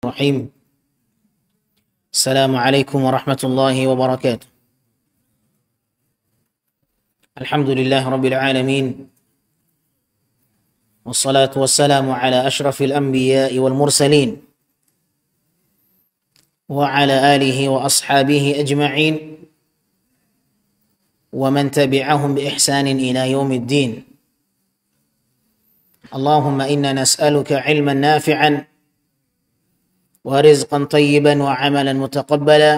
الرحيم السلام عليكم ورحمة الله وبركاته الحمد لله رب العالمين والصلاة والسلام على أشرف الأنبياء والمرسلين وعلى آله وأصحابه أجمعين ومن تبعهم بإحسان إلى يوم الدين اللهم إنا نسألك علما نافعا ورزقا طيبا وعملا متقبلا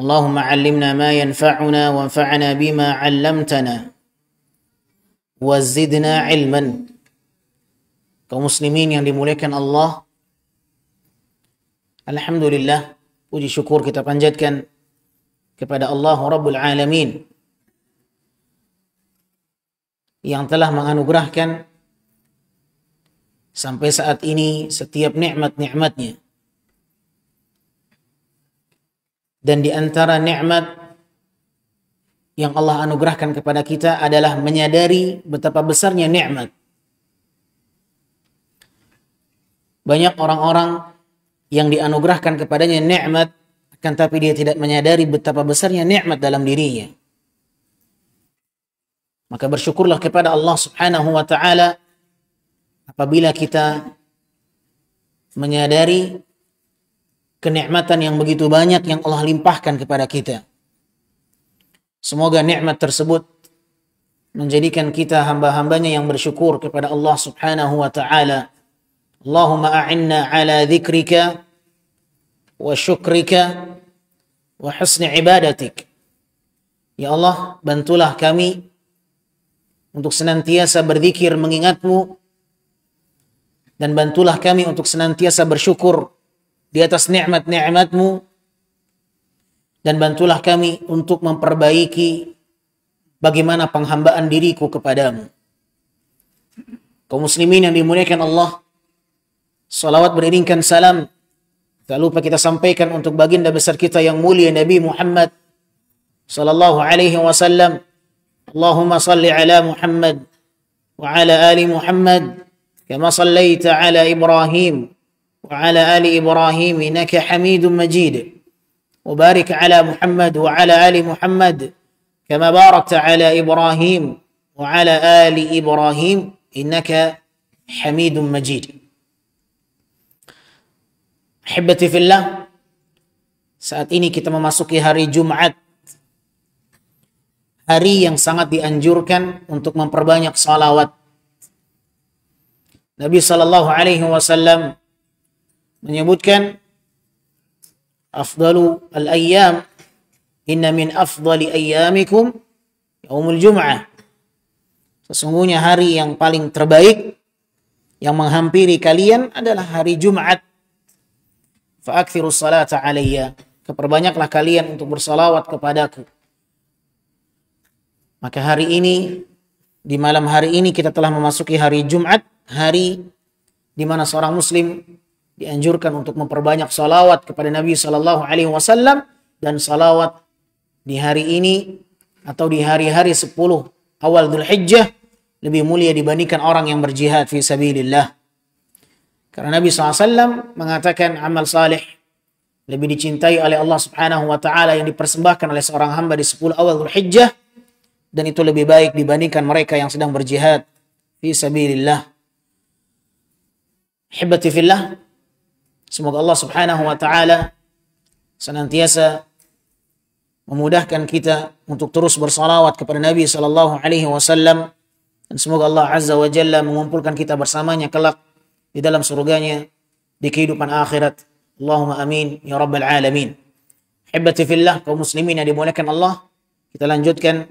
اللهم علمنا ما ينفعنا وانفعنا بما علمتنا وزدنا علما. Kaum muslimin yang dimuliakan Allah, alhamdulillah, puji syukur kita panjatkan kepada Allah Rabbul Alamin yang telah menganugerahkan sampai saat ini setiap nikmat-nikmatnya. Dan di antara nikmat yang Allah anugerahkan kepada kita adalah menyadari betapa besarnya nikmat. Banyak orang-orang yang dianugerahkan kepadanya nikmat, akan tapi dia tidak menyadari betapa besarnya nikmat dalam dirinya. Maka bersyukurlah kepada Allah Subhanahu wa ta'ala apabila kita menyadari kenikmatan yang begitu banyak yang Allah limpahkan kepada kita. Semoga nikmat tersebut menjadikan kita hamba-hambanya yang bersyukur kepada Allah Subhanahu wa ta'ala. Allahumma a'inna ala dzikrika wa syukrika wa husni ibadatik. Ya Allah, bantulah kami untuk senantiasa berzikir mengingatmu, dan bantulah kami untuk senantiasa bersyukur di atas nikmat-nikmatmu, dan bantulah kami untuk memperbaiki bagaimana penghambaan diriku kepadamu. Kaum muslimin yang dimuliakan Allah, salawat beriringkan salam tak lupa kita sampaikan untuk baginda besar kita yang mulia Nabi Muhammad sallallahu alaihi wasallam. Allahumma salli ala Muhammad wa ala ali Muhammad kama sallaita ala Ibrahim wa ala ali Ibrahim innaka Hamidum Majid. Wa barik ala Muhammad wa ala ali Muhammad kama barakta ala Ibrahim wa ala ali Ibrahim innaka Hamidum Majid. Ahibati fillah, saat ini kita memasuki hari Jumat, hari yang sangat dianjurkan untuk memperbanyak salawat. Nabi sallallahu alaihi wasallam menyebutkan, afdalu al-ayyam, inna min afdali ayyamikum yaumul jum'ah. Sesungguhnya hari yang paling terbaik yang menghampiri kalian adalah hari Jumat. Fa'akthirus salata alayya, keperbanyaklah kalian untuk bersalawat kepadaku. Maka hari ini, di malam hari ini kita telah memasuki hari Jumat, hari di mana seorang muslim dianjurkan untuk memperbanyak salawat kepada Nabi sallallahu alaihi wasallam, dan salawat di hari ini atau di hari-hari 10 awal Dzulhijjah lebih mulia dibandingkan orang yang berjihad fi sabilillah. Karena Nabi SAW mengatakan amal saleh lebih dicintai oleh Allah Subhanahu wa ta'ala yang dipersembahkan oleh seorang hamba di 10 awal Dzulhijjah, dan itu lebih baik dibandingkan mereka yang sedang berjihad fi sabilillah. Hibati fillah, semoga Allah Subhanahu wa ta'ala senantiasa memudahkan kita untuk terus bersalawat kepada Nabi sallallahu alaihi wasallam, dan semoga Allah Azza wa Jalla mengumpulkan kita bersamanya kelak di dalam surganya di kehidupan akhirat. Allahumma amin ya rabbal alamin. Hibati fillah, kaum muslimin yang dimuliakan Allah, kita lanjutkan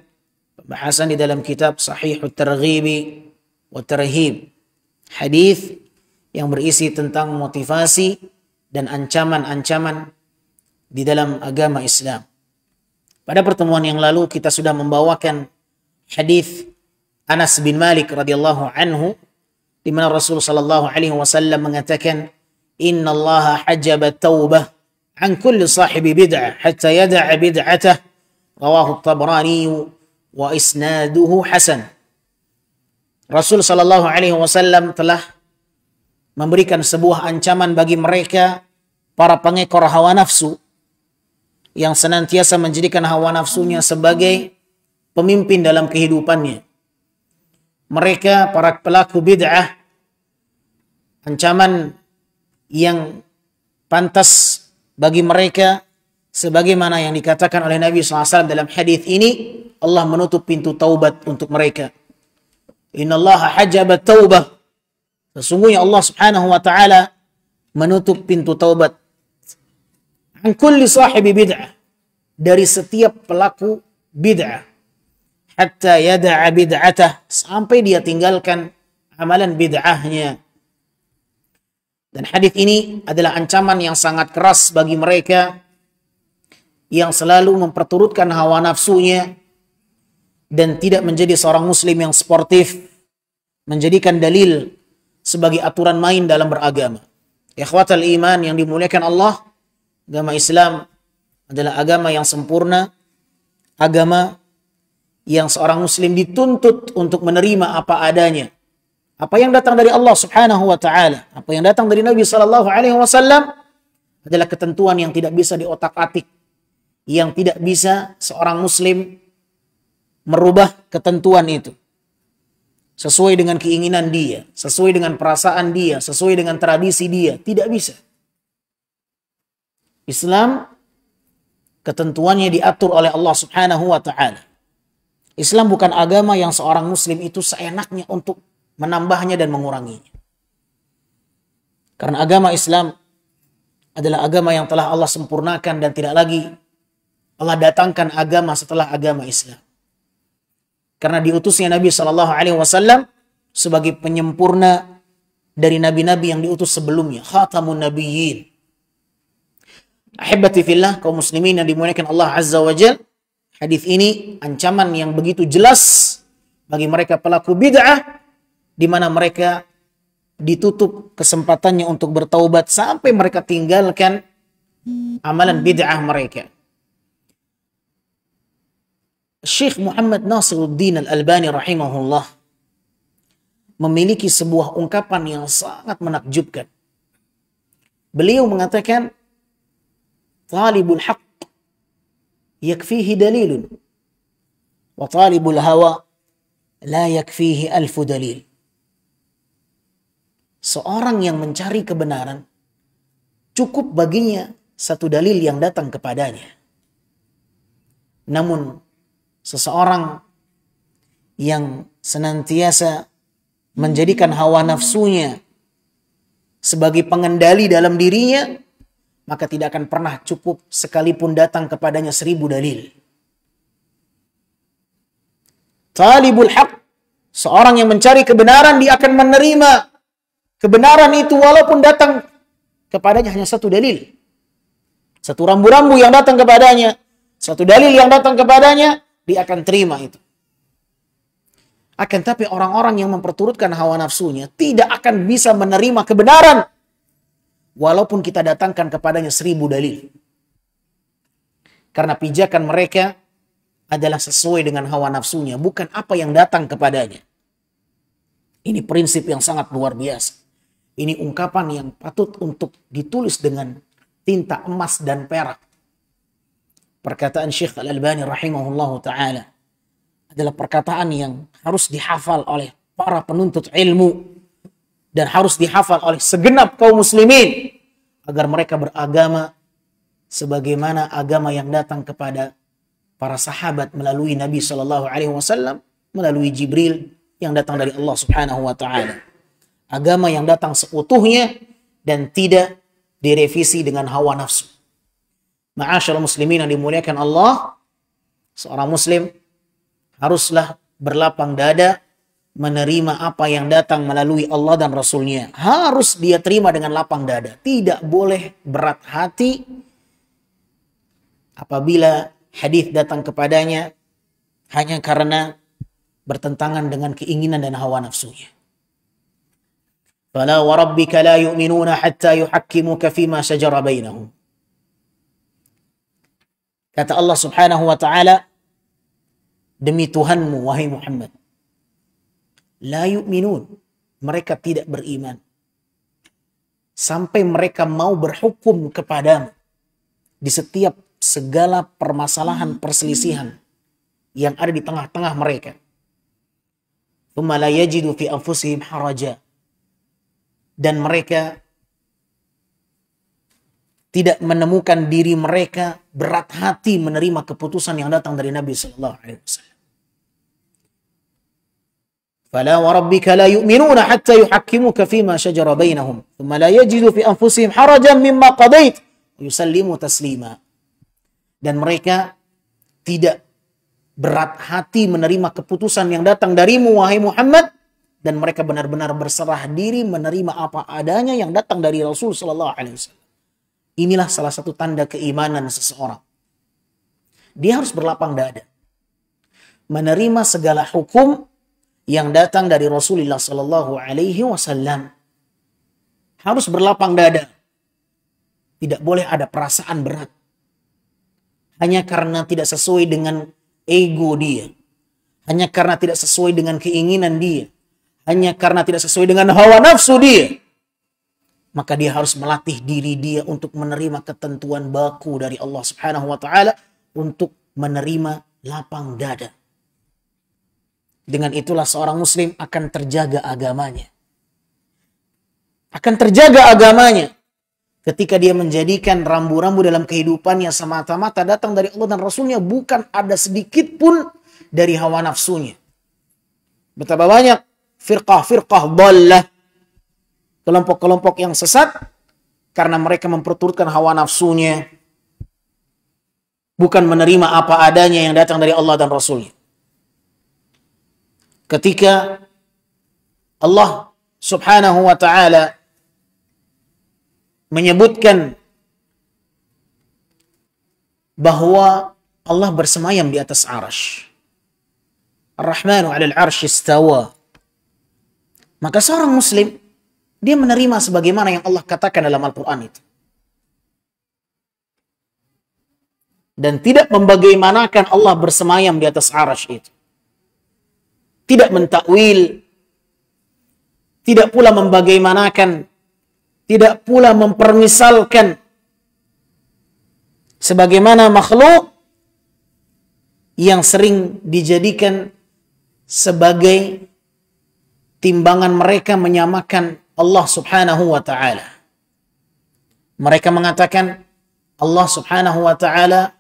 pembahasan di dalam kitab Sahihut Targhibi wa Tarhib, hadis yang berisi tentang motivasi dan ancaman-ancaman di dalam agama Islam. Pada pertemuan yang lalu kita sudah membawakan hadis Anas bin Malik radhiyallahu anhu, di mana Rasul sallallahu alaihi wasallam mengatakan, "Inna Allah hajaba taubah an kulli sahibi bid'ah hatta yada'a bid'atah." Rawahu Tabrani wa isnaduhu hasan. Rasul sallallahu alaihi wasallam telah memberikan sebuah ancaman bagi mereka, para pengekor hawa nafsu, yang senantiasa menjadikan hawa nafsunya sebagai pemimpin dalam kehidupannya. Mereka, para pelaku bid'ah, ancaman yang pantas bagi mereka, sebagaimana yang dikatakan oleh Nabi SAW dalam hadis ini, Allah menutup pintu taubat untuk mereka. Innallaha hajabat taubah. Sesungguhnya Allah Subhanahu wa taala menutup pintu taubat an kulli sahibi bid'ah, dari setiap pelaku bid'ah, hatta yada'a bid'atah, sampai dia tinggalkan amalan bid'ahnya. Dan hadis ini adalah ancaman yang sangat keras bagi mereka yang selalu memperturutkan hawa nafsunya dan tidak menjadi seorang muslim yang sportif, menjadikan dalil sebagai aturan main dalam beragama. Ikhwatal iman yang dimuliakan Allah, agama Islam adalah agama yang sempurna, agama yang seorang muslim dituntut untuk menerima apa adanya. Apa yang datang dari Allah Subhanahu wa taala, apa yang datang dari Nabi sallallahu alaihi wasallam adalah ketentuan yang tidak bisa diotak-atik, yang tidak bisa seorang muslim merubah ketentuan itu sesuai dengan keinginan dia, sesuai dengan perasaan dia, sesuai dengan tradisi dia. Tidak bisa. Islam, ketentuannya diatur oleh Allah Subhanahu wa ta'ala. Islam bukan agama yang seorang muslim itu seenaknya untuk menambahnya dan menguranginya. Karena agama Islam adalah agama yang telah Allah sempurnakan dan tidak lagi Allah datangkan agama setelah agama Islam. Karena diutusnya Nabi SAW sebagai penyempurna dari nabi-nabi yang diutus sebelumnya. Khatamun Nabiyyin. Ahibati fillah, kaum muslimin yang dimuliakan Allah Azza wa Jal, hadis ini ancaman yang begitu jelas bagi mereka pelaku bid'ah, di mana mereka ditutup kesempatannya untuk bertaubat sampai mereka tinggalkan amalan bid'ah mereka. Syekh Muhammad Nasiruddin Al-Albani rahimahullah memiliki sebuah ungkapan yang sangat menakjubkan. Beliau mengatakan, talibul haqq yakfihi dalilun, wa talibul hawa la yakfihi alfu dalil. Seorang yang mencari kebenaran, cukup baginya satu dalil yang datang kepadanya. Namun seseorang yang senantiasa menjadikan hawa nafsunya sebagai pengendali dalam dirinya, maka tidak akan pernah cukup sekalipun datang kepadanya 1000 dalil. Talibul haq, seorang yang mencari kebenaran, dia akan menerima kebenaran itu walaupun datang kepadanya hanya satu dalil. Satu rambu-rambu yang datang kepadanya, satu dalil yang datang kepadanya, dia akan terima itu. Akan tapi orang-orang yang memperturutkan hawa nafsunya tidak akan bisa menerima kebenaran walaupun kita datangkan kepadanya 1000 dalil. Karena pijakan mereka adalah sesuai dengan hawa nafsunya, bukan apa yang datang kepadanya. Ini prinsip yang sangat luar biasa. Ini ungkapan yang patut untuk ditulis dengan tinta emas dan perak. Perkataan Syekh Al-Albani rahimahullahu ta'ala adalah perkataan yang harus dihafal oleh para penuntut ilmu dan harus dihafal oleh segenap kaum muslimin agar mereka beragama sebagaimana agama yang datang kepada para sahabat melalui Nabi SAW, melalui Jibril yang datang dari Allah Subhanahu wa ta'ala. Agama yang datang seutuhnya dan tidak direvisi dengan hawa nafsu. Ma'asyarul muslimin yang dimuliakan Allah, seorang muslim haruslah berlapang dada menerima apa yang datang melalui Allah dan Rasulnya. Harus dia terima dengan lapang dada. Tidak boleh berat hati apabila hadis datang kepadanya hanya karena bertentangan dengan keinginan dan hawa nafsunya. Fala wa rabbika la yu'minuna hatta yuhakkimuka fima shajara bainahum. Kata Allah Subhanahu wa ta'ala, demi Tuhanmu wahai Muhammad, la yu'minun, mereka tidak beriman, sampai mereka mau berhukum kepadamu di setiap segala permasalahan perselisihan yang ada di tengah-tengah mereka. Tsumma la yajidu fi anfusihim haraja. Dan mereka tidak menemukan diri mereka berat hati menerima keputusan yang datang dari Nabi sallallahu alaihi wasallam. Fala wa rabbika la yu'minuna hatta yuhakkimuka fima shajara bainahum, thumma la yajidu fi anfusihim harajan mimma qadait wa yusallimu taslima. Dan mereka tidak berat hati menerima keputusan yang datang darimu, wahai Muhammad, dan mereka benar-benar berserah diri menerima apa adanya yang datang dari Rasul sallallahu alaihi wasallam. Inilah salah satu tanda keimanan seseorang. Dia harus berlapang dada menerima segala hukum yang datang dari Rasulullah sallallahu alaihi wasallam. Harus berlapang dada. Tidak boleh ada perasaan berat hanya karena tidak sesuai dengan ego dia, hanya karena tidak sesuai dengan keinginan dia, hanya karena tidak sesuai dengan hawa nafsu dia. Maka dia harus melatih diri dia untuk menerima ketentuan baku dari Allah Subhanahu wa taala, untuk menerima lapang dada. Dengan itulah seorang muslim akan terjaga agamanya. Akan terjaga agamanya ketika dia menjadikan rambu-rambu dalam kehidupannya semata-mata datang dari Allah dan Rasulnya, bukan ada sedikit pun dari hawa nafsunya. Betapa banyak firqah-firqah dhallah, kelompok-kelompok yang sesat, karena mereka memperturutkan hawa nafsunya, bukan menerima apa adanya yang datang dari Allah dan Rasulnya. Ketika Allah Subhanahu wa ta'ala menyebutkan bahwa Allah bersemayam di atas arasy, Ar-Rahmanu 'alal 'arsy istawa, maka seorang muslim dia menerima sebagaimana yang Allah katakan dalam Al-Quran itu. Dan tidak membagaimanakan Allah bersemayam di atas arasy itu. Tidak mentakwil, tidak pula membagaimanakan, tidak pula mempermisalkan sebagaimana makhluk yang sering dijadikan sebagai timbangan mereka menyamakan Allah Subhanahu wa ta'ala. Mereka mengatakan Allah Subhanahu wa ta'ala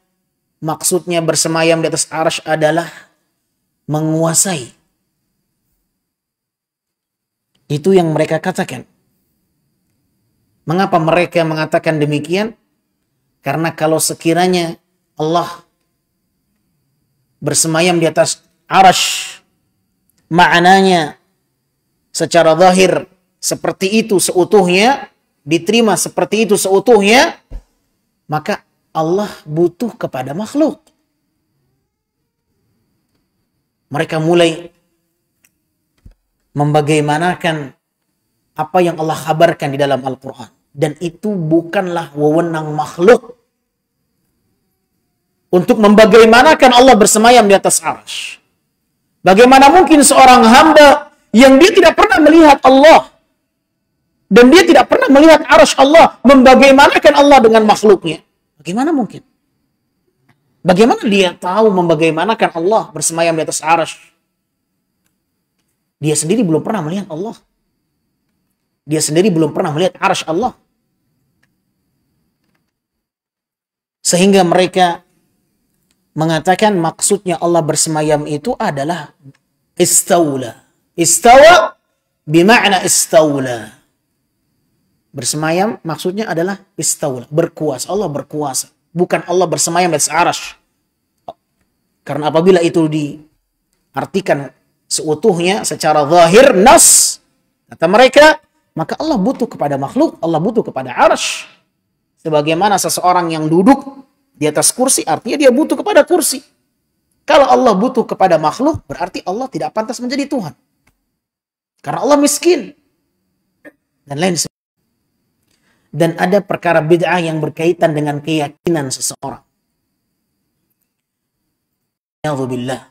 maksudnya bersemayam di atas arasy adalah menguasai. Itu yang mereka katakan. Mengapa mereka mengatakan demikian? Karena kalau sekiranya Allah bersemayam di atas arasy, maknanya secara zahir seperti itu seutuhnya, diterima seperti itu seutuhnya, maka Allah butuh kepada makhluk. Mereka mulai membagaimanakan apa yang Allah kabarkan di dalam Al-Quran. Dan itu bukanlah wewenang makhluk untuk membagaimanakan Allah bersemayam di atas arasy. Bagaimana mungkin seorang hamba yang dia tidak pernah melihat Allah dan dia tidak pernah melihat arasy Allah membagaimanakan Allah dengan makhluknya? Bagaimana mungkin? Bagaimana dia tahu membagaimanakan Allah bersemayam di atas arasy? Dia sendiri belum pernah melihat Allah. Dia sendiri belum pernah melihat arasy Allah. Sehingga mereka mengatakan maksudnya Allah bersemayam itu adalah istaula. Istawa bimakna istaula. Bersemayam maksudnya adalah istaula, berkuasa. Allah berkuasa. Bukan Allah bersemayam di atas arasy. Karena apabila itu diartikan seutuhnya secara zahir, nas, kata mereka, maka Allah butuh kepada makhluk, Allah butuh kepada arasy. Sebagaimana seseorang yang duduk di atas kursi, artinya dia butuh kepada kursi. Kalau Allah butuh kepada makhluk, berarti Allah tidak pantas menjadi Tuhan. Karena Allah miskin. Dan lain sebagainya. Dan ada perkara bid'ah yang berkaitan dengan keyakinan seseorang. Na'udzubillah.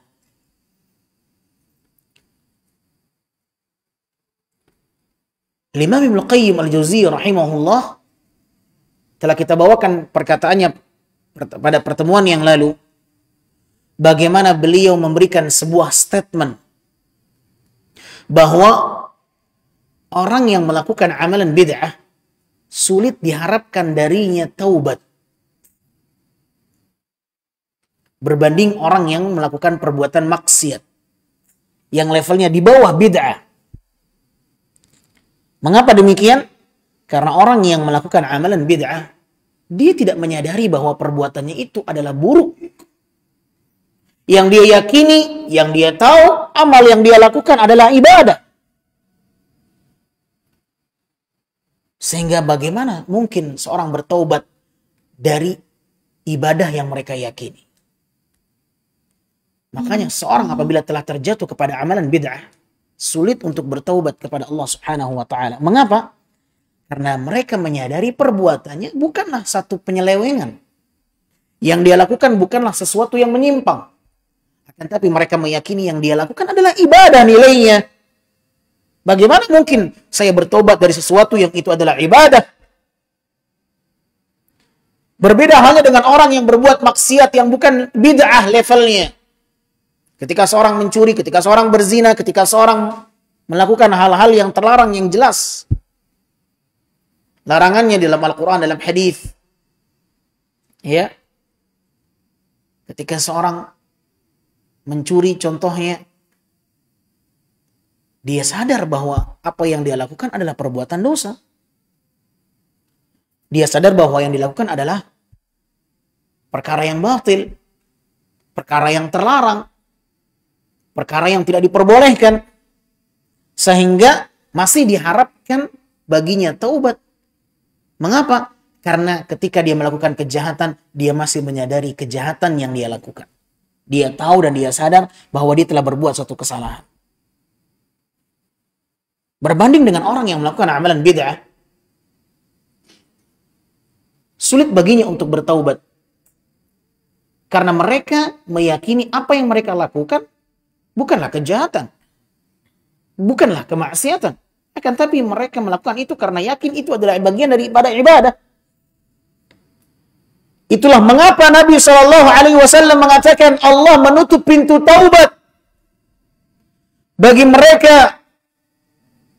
Imam Ibnu Qayyim Al-Jauziyah rahimahullah telah kita bawakan perkataannya pada pertemuan yang lalu, bagaimana beliau memberikan sebuah statement bahwa orang yang melakukan amalan bid'ah sulit diharapkan darinya taubat berbanding orang yang melakukan perbuatan maksiat yang levelnya di bawah bid'ah. Mengapa demikian? Karena orang yang melakukan amalan bid'ah, dia tidak menyadari bahwa perbuatannya itu adalah buruk. Yang dia yakini, yang dia tahu, amal yang dia lakukan adalah ibadah. Sehingga bagaimana mungkin seorang bertaubat dari ibadah yang mereka yakini? Makanya seorang apabila telah terjatuh kepada amalan bid'ah, sulit untuk bertaubat kepada Allah Subhanahu wa taala. Mengapa? Karena mereka menyadari perbuatannya bukanlah satu penyelewengan. Yang dia lakukan bukanlah sesuatu yang menyimpang. Akan tapi mereka meyakini yang dia lakukan adalah ibadah nilainya. Bagaimana mungkin saya bertobat dari sesuatu yang itu adalah ibadah? Berbeda halnya dengan orang yang berbuat maksiat yang bukan bid'ah levelnya. Ketika seorang mencuri, ketika seorang berzina, ketika seorang melakukan hal-hal yang terlarang yang jelas. Larangannya dalam Al-Quran, dalam hadis. Ya. Ketika seorang mencuri contohnya, dia sadar bahwa apa yang dia lakukan adalah perbuatan dosa. Dia sadar bahwa yang dilakukan adalah perkara yang batil, perkara yang terlarang, perkara yang tidak diperbolehkan, sehingga masih diharapkan baginya taubat. Mengapa? Karena ketika dia melakukan kejahatan, dia masih menyadari kejahatan yang dia lakukan. Dia tahu dan dia sadar bahwa dia telah berbuat suatu kesalahan. Berbanding dengan orang yang melakukan amalan bid'ah, sulit baginya untuk bertaubat. Karena mereka meyakini apa yang mereka lakukan bukanlah kejahatan, bukanlah kemaksiatan. Akan tapi mereka melakukan itu karena yakin itu adalah bagian daripada ibadah. Itulah mengapa Nabi SAW mengatakan Allah menutup pintu taubat bagi mereka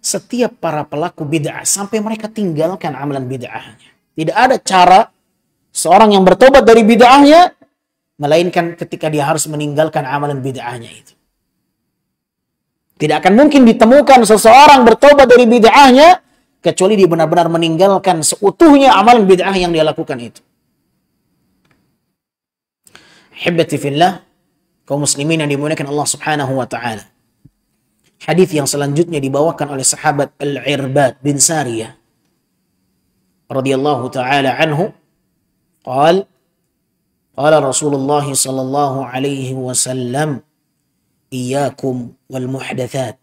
setiap para pelaku bid'ah sampai mereka tinggalkan amalan bid'ahnya. Tidak ada cara seorang yang bertobat dari bid'ahnya melainkan ketika dia harus meninggalkan amalan bid'ahnya itu. Tidak akan mungkin ditemukan seseorang bertobat dari bid'ahnya kecuali dia benar-benar meninggalkan seutuhnya amalan bid'ah yang dia lakukan itu. Hibbati fillah, kaum muslimin yang dimuliakan Allah Subhanahu wa taala. Hadis yang selanjutnya dibawakan oleh sahabat Al-Irbad bin Sariyah radhiyallahu taala anhu, qala Rasulullah sallallahu alaihi wasallam, iyyakum wal muhdatsat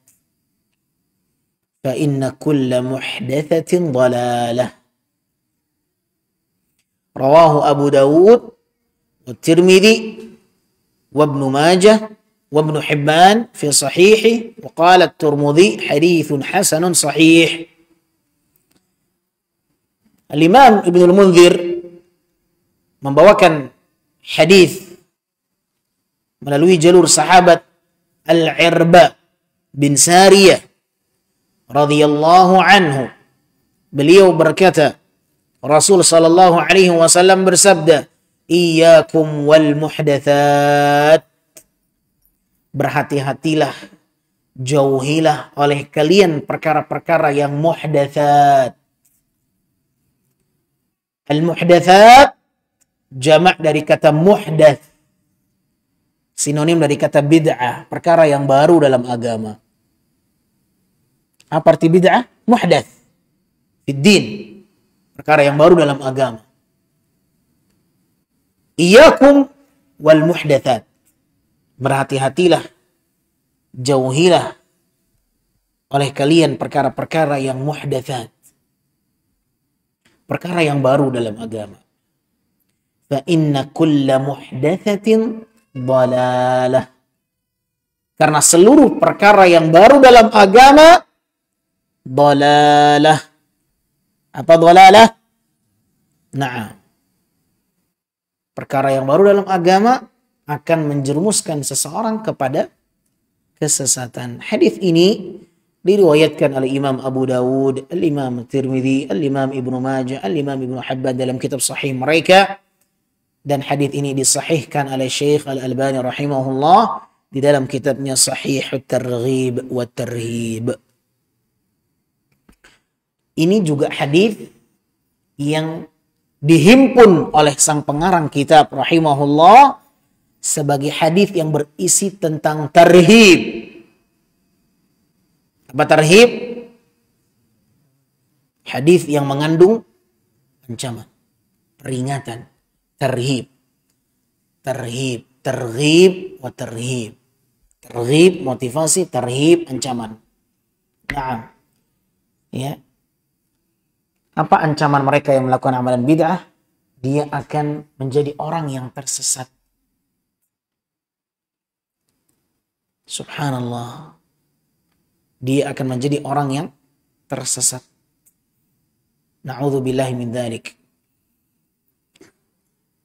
fa inna kulla muhdatsatin dhalalah. Rawahu Abu Dawud wa Tirmidzi wa Ibnu Majah wa Ibnu Hibban fi sahihi wa qala At-Tirmidzi haditsun hasanun sahih. Al-Imam Ibnu Al-Munzir membawakan hadis melalui jalur sahabat Al-Irbad bin Sariyah radhiyallahu anhu. Beliau berkata, Rasul sallallahu alaihi wasallam bersabda, "Iyyakum wal muhdatsat." Berhati-hatilah, jauhilah oleh kalian perkara-perkara yang muhdatsat. Al-muhdatsat jamak dari kata muhdats. Sinonim dari kata bid'ah, perkara yang baru dalam agama. Apa arti bid'ah? Muhdats. Fiddin. Perkara yang baru dalam agama. Iyyakum wal muhdatsat. Berhati-hatilah, jauhilah oleh kalian perkara-perkara yang muhdatsat. Perkara yang baru dalam agama. Fa inna kulla muhdatsatin dhalalah. Karena seluruh perkara yang baru dalam agama Dalalah. Apa dalalah? Nah, perkara yang baru dalam agama akan menjerumuskan seseorang kepada kesesatan. Hadis ini diriwayatkan oleh Imam Abu Dawud, Al-Imam Tirmidzi, Al-Imam Ibnu Majah, Al-Imam Ibnu Hibban dalam kitab sahih mereka. Dan hadis ini disahihkan oleh Syekh Al-Albani rahimahullah di dalam kitabnya Sahih At-Targhib wa Tarhib. Ini juga hadis yang dihimpun oleh sang pengarang kitab rahimahullah sebagai hadis yang berisi tentang tarhib. Apa tarhib? Hadis yang mengandung ancaman, peringatan. Tarhib, tarhib, targhib wa tarhib. Targhib motivasi, tarhib ancaman. Nah, ya. Apa ancaman mereka yang melakukan amalan bid'ah? Dia akan menjadi orang yang tersesat. Subhanallah. Dia akan menjadi orang yang tersesat. Na'udzubillahi min dzalik.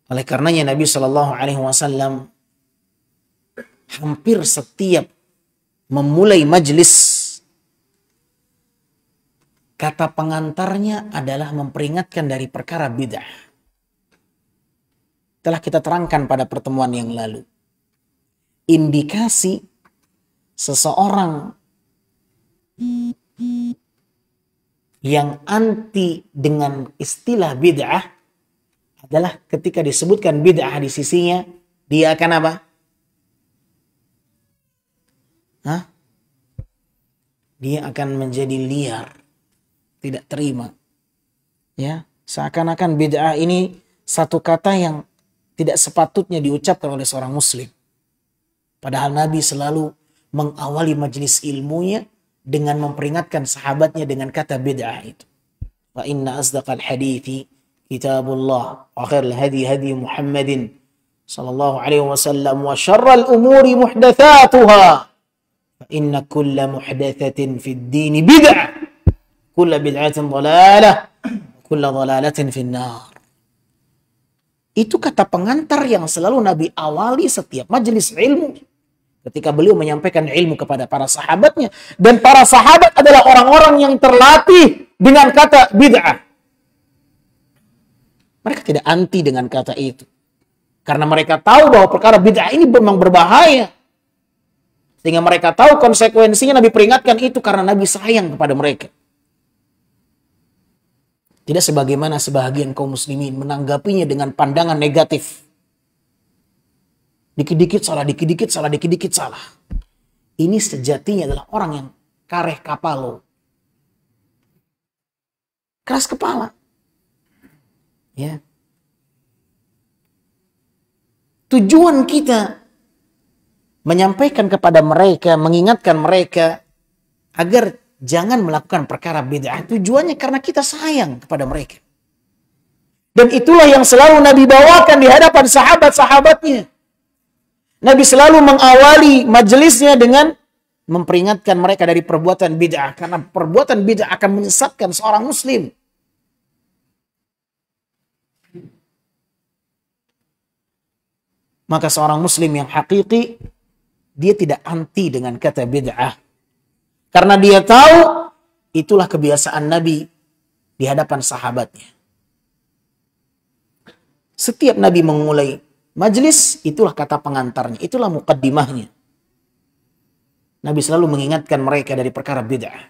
Oleh karenanya Nabi Shallallahu Alaihi Wasallam hampir setiap memulai majlis, kata pengantarnya adalah memperingatkan dari perkara bid'ah. Telah kita terangkan pada pertemuan yang lalu. Indikasi seseorang yang anti dengan istilah bid'ah adalah ketika disebutkan bid'ah di sisinya, dia akan apa? Dia akan menjadi liar, tidak terima. Ya, seakan-akan bid'ah ini satu kata yang tidak sepatutnya diucapkan oleh seorang muslim. Padahal Nabi selalu mengawali majelis ilmunya dengan memperingatkan sahabatnya dengan kata bid'ah itu. Wa inna asdaqal hadithi kitabullah wa khairul hadi hadi Muhammadin sallallahu alaihi wasallam wa syarral umuri muhdatsatuha fa inna kulla muhdatsatin fid din bid'ah kulla bid'atin dhalalah kulla dhalalatin finnar. Itu kata pengantar yang selalu Nabi awali setiap majelis ilmu ketika beliau menyampaikan ilmu kepada para sahabatnya, dan para sahabat adalah orang-orang yang terlatih dengan kata bid'ah. Mereka tidak anti dengan kata itu. Karena mereka tahu bahwa perkara bid'ah ini memang berbahaya. Sehingga mereka tahu konsekuensinya. Nabi peringatkan itu karena Nabi sayang kepada mereka. Tidak sebagaimana sebahagian kaum muslimin menanggapinya dengan pandangan negatif. Dikit-dikit salah, dikit-dikit salah, dikit-dikit salah. Ini sejatinya adalah orang yang kareh kapalo. Keras kepala. Ya. Tujuan kita menyampaikan kepada mereka, mengingatkan mereka agar jangan melakukan perkara bid'ah. Tujuannya karena kita sayang kepada mereka. Dan itulah yang selalu Nabi bawakan di hadapan sahabat-sahabatnya. Nabi selalu mengawali majelisnya dengan memperingatkan mereka dari perbuatan bid'ah. Karena perbuatan bid'ah akan menyesatkan seorang muslim. Maka seorang muslim yang hakiki, dia tidak anti dengan kata bid'ah. Karena dia tahu itulah kebiasaan Nabi di hadapan sahabatnya. Setiap Nabi memulai majelis, itulah kata pengantarnya, itulah muqaddimahnya. Nabi selalu mengingatkan mereka dari perkara bid'ah.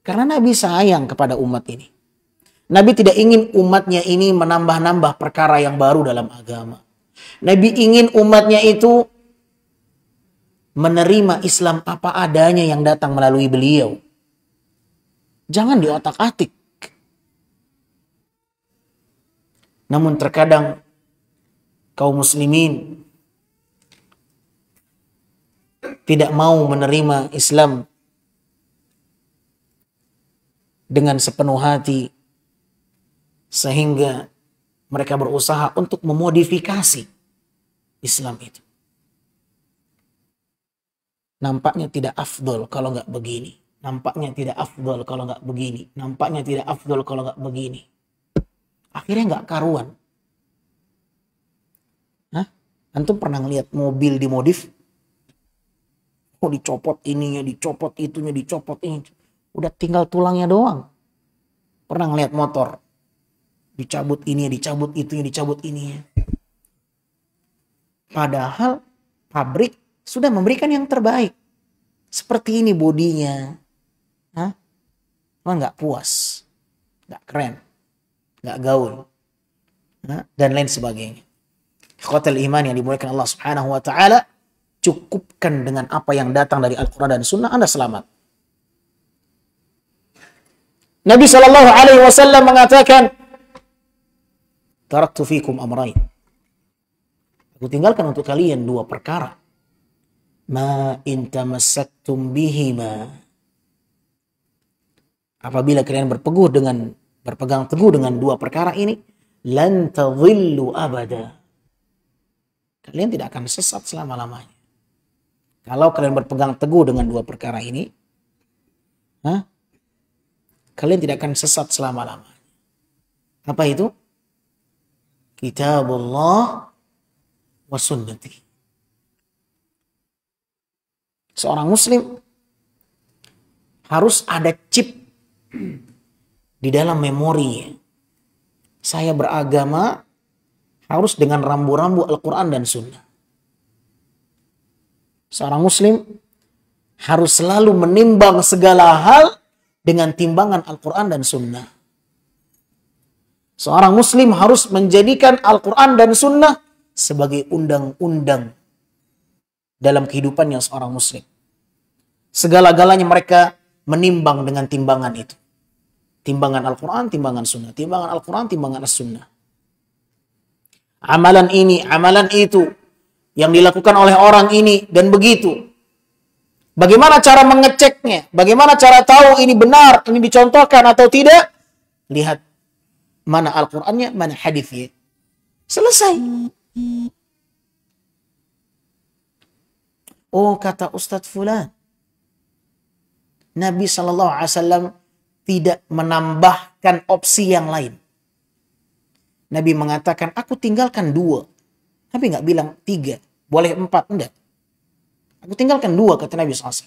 Karena Nabi sayang kepada umat ini. Nabi tidak ingin umatnya ini menambah-nambah perkara yang baru dalam agama. Nabi ingin umatnya itu menerima Islam apa adanya yang datang melalui beliau. Jangan diotak-atik. Namun terkadang kaum muslimin tidak mau menerima Islam dengan sepenuh hati, sehingga mereka berusaha untuk memodifikasi Islam itu. Nampaknya tidak afdol kalau nggak begini. nampaknya tidak afdol kalau nggak begini. Nampaknya tidak afdol kalau nggak begini. Akhirnya nggak karuan. Hah? Antum pernah ngeliat mobil dimodif? Oh, dicopot ininya, dicopot itunya, dicopot ini. Udah tinggal tulangnya doang. Pernah ngeliat motor? Dicabut ini, dicabut itunya, dicabut ininya. Padahal pabrik sudah memberikan yang terbaik. Seperti ini bodinya. Hah? Cuma nggak puas. Nggak keren. Nggak gaul. Hah? Dan lain sebagainya. Ikhwatal iman yang dimuliakan Allah Subhanahu wa taala, cukupkan dengan apa yang datang dari Al-Qur'an dan Sunnah, Anda selamat. Nabi sallallahu alaihi wasallam mengatakan, "Taraktu fikum amrayn." Aku tinggalkan untuk kalian dua perkara. Ma in tamassaktum bihima. Apabila kalian berpegang teguh dengan dua perkara ini, lan tadhillu abada. Kalian tidak akan sesat selama-lamanya. Kalau kalian berpegang teguh dengan dua perkara ini, kalian tidak akan sesat selama-lamanya. Apa itu? Kitabullah wa sunnati. Seorang muslim harus ada chip di dalam memorinya. Saya beragama harus dengan rambu-rambu Al-Quran dan Sunnah. Seorang muslim harus selalu menimbang segala hal dengan timbangan Al-Quran dan Sunnah. Seorang muslim harus menjadikan Al-Quran dan Sunnah sebagai undang-undang dalam kehidupannya seorang muslim. Segala-galanya mereka menimbang dengan timbangan itu. Timbangan Al-Quran, timbangan Sunnah. Timbangan Al-Quran, timbangan As-Sunnah. Amalan ini, amalan itu yang dilakukan oleh orang ini dan begitu. Bagaimana cara mengeceknya? Bagaimana cara tahu ini benar, ini dicontohkan atau tidak? Lihat mana Al-Qur'annya, mana hadisnya. Selesai. Oh, kata Ustadz Fulan, Nabi SAW tidak menambahkan opsi yang lain. Nabi mengatakan, aku tinggalkan 2. Nabi nggak bilang 3, boleh 4, enggak. Aku tinggalkan 2, kata Nabi SAW.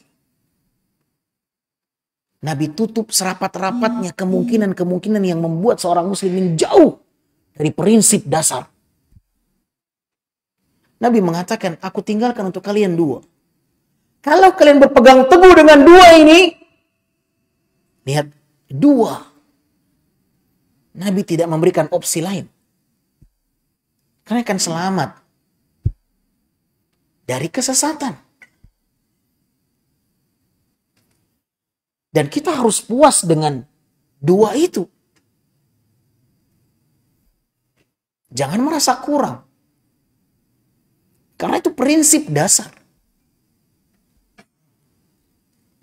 Nabi tutup serapat-rapatnya kemungkinan-kemungkinan yang membuat seorang muslim menjauh dari prinsip dasar. Nabi mengatakan, aku tinggalkan untuk kalian 2. Kalau kalian berpegang teguh dengan 2 ini, lihat, 2. Nabi tidak memberikan opsi lain. Karena akan selamat dari kesesatan. Dan kita harus puas dengan 2 itu. Jangan merasa kurang. Karena itu prinsip dasar.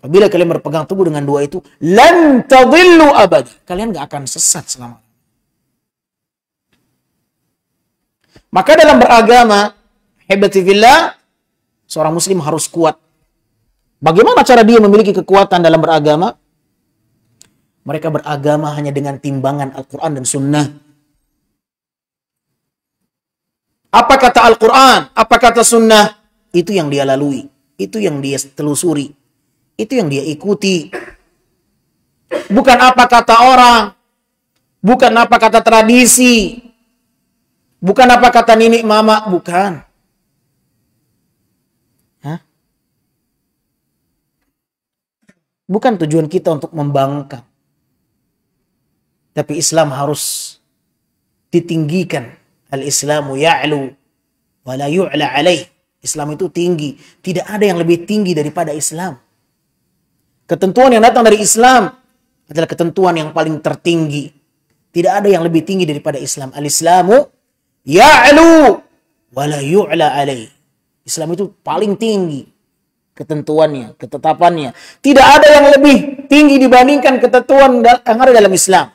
Apabila kalian berpegang teguh dengan 2 itu, lan tadillu abad. Kalian gak akan sesat selama. Maka dalam beragama, hebati fillah, seorang muslim harus kuat. Bagaimana cara dia memiliki kekuatan dalam beragama? Mereka beragama hanya dengan timbangan Al-Quran dan Sunnah. Apa kata Al-Quran? Apa kata Sunnah? Itu yang dia lalui. Itu yang dia telusuri. Itu yang dia ikuti. Bukan apa kata orang. Bukan apa kata tradisi. Bukan apa kata nenek mama. Bukan. Bukan tujuan kita untuk membangkang. Tapi Islam harus ditinggikan. Al-Islamu ya'lu wa la yu'la alaih. Islam itu tinggi. Tidak ada yang lebih tinggi daripada Islam. Ketentuan yang datang dari Islam adalah ketentuan yang paling tertinggi. Tidak ada yang lebih tinggi daripada Islam. Al-Islamu ya'lu wa la yu'la alaih. Islam itu paling tinggi. Ketentuannya, ketetapannya. Tidak ada yang lebih tinggi dibandingkan ketentuan yang ada dalam Islam.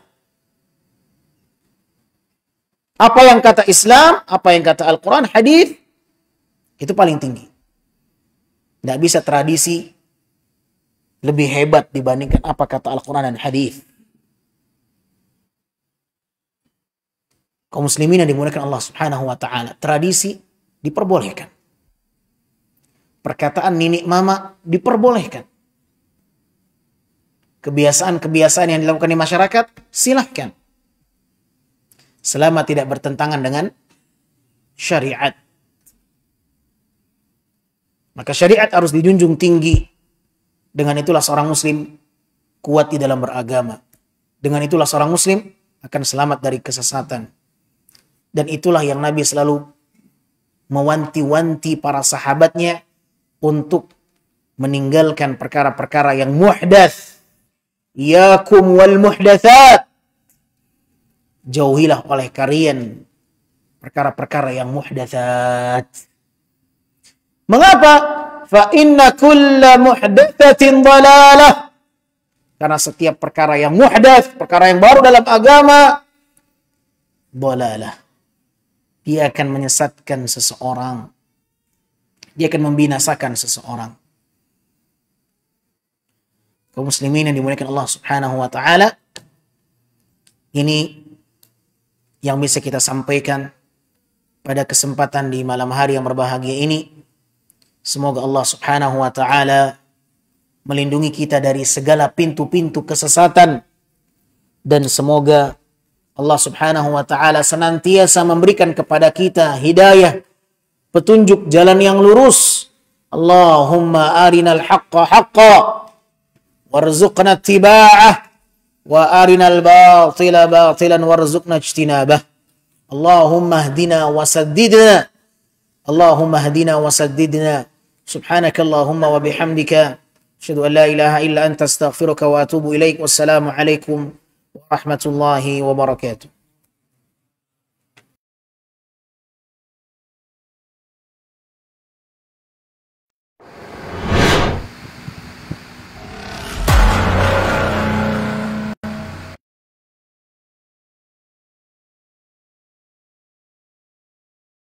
Apa yang kata Islam, apa yang kata Al-Quran, hadis, itu paling tinggi. Tidak bisa tradisi lebih hebat dibandingkan apa kata Al-Quran dan hadis. Kaum muslimin yang dimuliakan Allah Subhanahu wa taala, tradisi diperbolehkan. Perkataan nenek mama diperbolehkan. Kebiasaan-kebiasaan yang dilakukan di masyarakat silahkan. Selama tidak bertentangan dengan syariat. Maka syariat harus dijunjung tinggi. Dengan itulah seorang muslim kuat di dalam beragama. Dengan itulah seorang muslim akan selamat dari kesesatan. Dan itulah yang Nabi selalu mewanti-wanti para sahabatnya untuk meninggalkan perkara-perkara yang muhdats. Yakum wal muhdatsat. Jauhilah oleh kalian perkara-perkara yang muhdatsat. Mengapa? Fa inna kulla muhdatsatin dhalalah. Karena setiap perkara yang muhdats, perkara yang baru dalam agama, dhalalah. Dia akan menyesatkan seseorang. Dia akan membinasakan seseorang. Kaum muslimin yang dimuliakan Allah Subhanahu wa taala, ini yang bisa kita sampaikan pada kesempatan di malam hari yang berbahagia ini. Semoga Allah Subhanahu wa taala melindungi kita dari segala pintu-pintu kesesatan, dan semoga Allah Subhanahu wa taala senantiasa memberikan kepada kita hidayah, petunjuk jalan yang lurus. Allahumma arinal haqqa haqqa warzuqna ittiba'ah wa arinal batila batilan warzuqna ijtinabah. Allahumma hdina wa saddidna. Allahumma hdina wa saddidna. Subhanakallahumma wa bihamdika asyhadu an la ilaha illa anta astaghfiruka wa atubu ilaik. Wassalamu alaikum warahmatullahi wabarakatuh.